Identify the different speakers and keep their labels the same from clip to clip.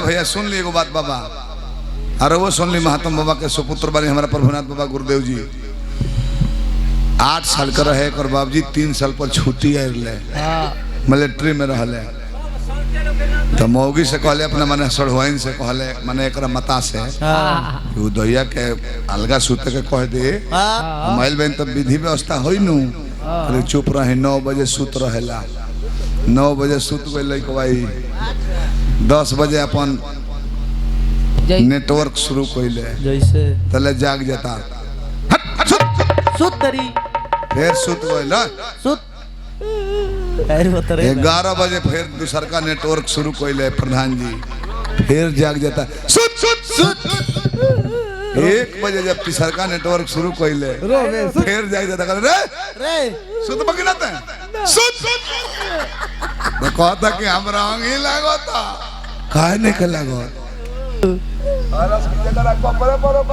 Speaker 1: भैया सुन ली एगो बात बाबा, अरे वो सुन ली महात्मा बाबा के सुपुत्र बने हमारा प्रभुनाथ बाबा गुरुदेव जी 8 साल का रहे और बाबूजी 3 साल पर छुट्टी आए मिलिट्री में रहले तो मौगी से कहले अपना मने सड़वाइन से कहले मने एक मता से उदया के अलगा सुते के कह दे मोबाइल बहन तब विधि व्यवस्था होई नु अरे चुप रहे 9 बजे सुत रहेला 9 बजे सुत गई भाई 10 बजे अपन नेटवर्क शुरू कइले
Speaker 2: जैसे
Speaker 1: तले जाग जाता
Speaker 2: सुत तरी
Speaker 1: फिर सुत गइल
Speaker 2: सुत
Speaker 1: 11 बजे फिर दूसर का नेटवर्क शुरू कइले प्रधान जी फिर जाग जाता सुत सुत सुत 1 बजे जब तीसर का नेटवर्क शुरू कइले फिर जाग जाता रे
Speaker 2: रे
Speaker 1: सुत बगिनाते सुत सुत तो कहता कि हमरा अंगी लागता काहे नहीं के लागत अरस की जगह रखो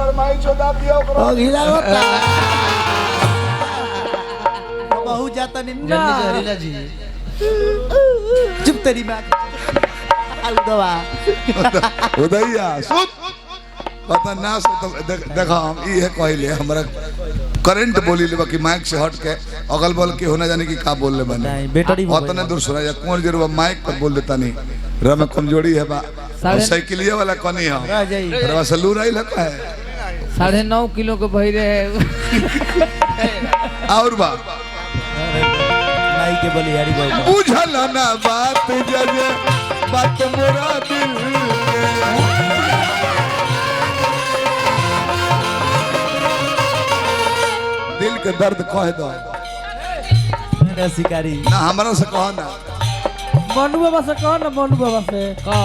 Speaker 1: पर माई छोड़ा दिया ओकरा
Speaker 2: अंगी लागता बहुत जाता निन्ना जहरीला जी चुप तेरी मां उदवा
Speaker 1: उदैया सुत पता ना सुत देखा हम ई है कहले हमरा करंट बोली ले बाकी माइक से हट के अगल बगल के होना जाने की का बोल ले बने
Speaker 2: नहीं बैटरी
Speaker 1: उतना दूर सुना जा कौन जरूर माइक पर बोल देता नहीं रे में कमजोरी है बा साइकिलिया वाला कनी है
Speaker 2: रह जाई
Speaker 1: रे बस लूर आइल है
Speaker 3: 9.5 किलो के भइरे
Speaker 1: और बा
Speaker 2: नाई के बलिहारी बाबू
Speaker 1: बुझल ना बात जजे बात मोरा दिल के दर्द कह दो
Speaker 2: मेरा शिकारी
Speaker 1: ना हमरा से कहो ना
Speaker 2: मनु बाबा से कहो ना मनु बाबा से
Speaker 3: का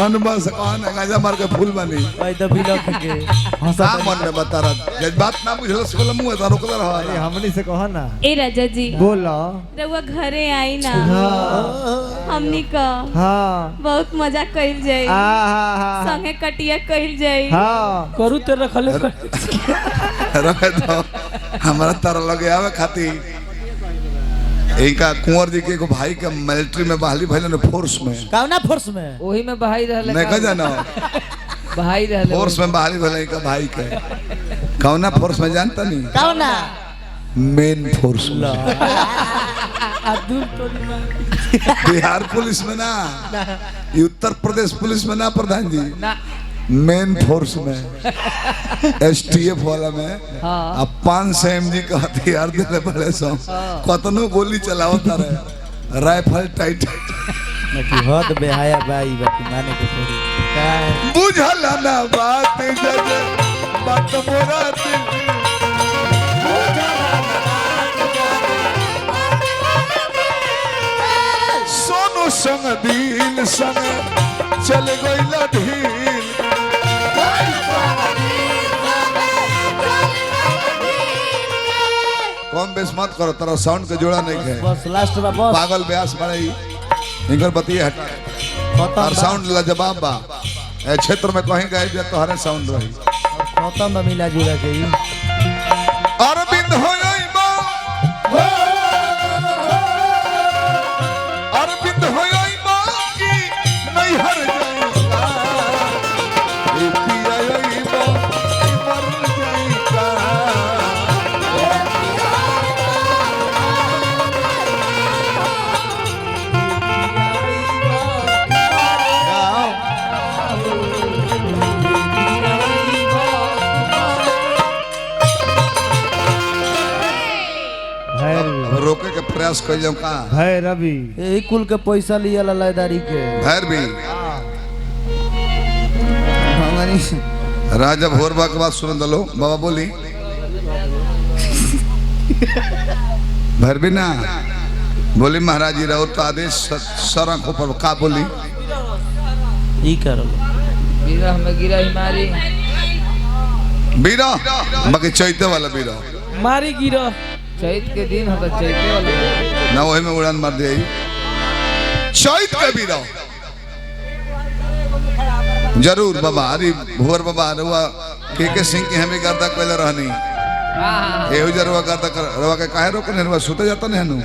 Speaker 1: मनबा से कहो ना गाजा मार के फूल बनी
Speaker 2: भाई तो बिलख के
Speaker 1: हंसा मन में बता रहा जब बात ना बुझल से बोला मुंह रोक रहा
Speaker 2: अरे हमनी से कहो ना
Speaker 4: ए राजा जी
Speaker 2: बोलो
Speaker 4: रउआ घरे आई ना
Speaker 2: हां
Speaker 4: हमनी का
Speaker 2: हां
Speaker 4: बहुत मजा कइल जाई
Speaker 2: हां
Speaker 4: संगे कटिया कइल जाई
Speaker 2: हां करू ते रखले
Speaker 1: रह दो हमारा तारा लगे आवे खाती इनका कुंवर जी के भाई के मिलिट्री में बहाली भइल ने फोर्स में
Speaker 2: कावना फोर्स में
Speaker 3: ओही में बहाई रहले
Speaker 1: नहीं कह जाना
Speaker 3: बहाई रहले
Speaker 1: फोर्स में बहाली भइल इनका भाई के कौना फोर्स में जानता नहीं
Speaker 2: कावना
Speaker 1: मेन फोर्स में
Speaker 2: अब्दुल टोली में
Speaker 1: बिहार पुलिस में ना ये उत्तर प्रदेश पुलिस में ना प्रधान जी
Speaker 3: ना
Speaker 1: मेन फोर्स में एसटीएफ वाला में
Speaker 3: हाँ।
Speaker 1: अब 500 mg का हथियार देले बड़े सो कतनो गोली चलावता रहे राइफल टाइट
Speaker 2: बाकी हद बेहाया भाई बाकी माने के थोड़ी
Speaker 1: बुझल ना बात जज बात मोरा दिल सोनू संग दिल संग चल गइल ढील कौन बेस मत करो तेरा साउंड के जोड़ा नहीं है
Speaker 2: बस लास्ट में बस
Speaker 1: पागल ब्यास बड़े इनकर बतिए हट और साउंड लाजवाब बा ए क्षेत्र में कहीं गए जे तोहरे साउंड रही
Speaker 2: खत्म में मिला जुला के
Speaker 1: अरविंद होई बा अरविंद होई बा की नहीं हर जाएगा ए पिया होई बा की मर जाएगा रोके के प्रयास कर जाऊं का
Speaker 2: है रवि यही कुल के पैसा लिया ललादारी के
Speaker 1: भैर भी
Speaker 2: हमारी
Speaker 1: राजा भोरबा के बात सुन दलो बाबा बोली भैर भी ना बोली महाराज जी रहो तो आदेश सरक ऊपर का बोली
Speaker 2: ई करो
Speaker 3: गिरा में गिरा ही मारी
Speaker 1: बीरा बाकी चैते वाला बीरा
Speaker 2: मारी गिरो
Speaker 3: चैत के दिन होता चैते वाला
Speaker 1: ना वही में उड़ान मार दिया चैत के बीरा जरूर बाबा अरे भोर बाबा रुआ के सिंह की हमें गर्दा कोयला रहनी एहो जरूर गर्दा कर रवा के काहे रोकने रवा सुते जाता नहीं हनु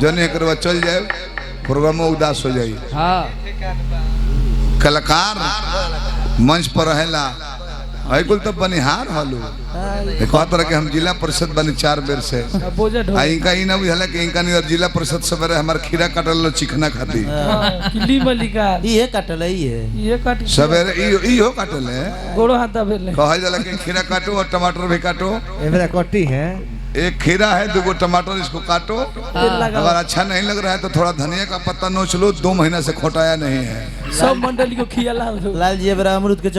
Speaker 1: जने करवा चल जाए प्रोग्राम उदास हो जाए
Speaker 3: हां
Speaker 1: कलाकार मंच पर रहेला है कुल तो बनिहार हलो कह तरह के हम जिला परिषद बनी 4 बेर से इनका ई ना बुझला कि इनका नहीं जिला परिषद सवेरे हमार खीरा काटल चिकना खाती
Speaker 3: किली मलिका
Speaker 2: ये काटल ये
Speaker 3: काट
Speaker 1: सवेरे ई हो काटल है
Speaker 3: गोड़ो हाथ भेले
Speaker 1: कहल जाला कि खीरा काटो और टमाटर भी काटो
Speaker 2: एमरा कटी है
Speaker 1: एक खीरा है 2 टमाटर इसको काटो अगर अच्छा नहीं लग रहा है तो थोड़ा धनिया का पत्ता नोच लो 2 महीना से खोटाया नहीं है
Speaker 3: सब मंडली को खिया
Speaker 2: लाल जी एबरा अमरूद के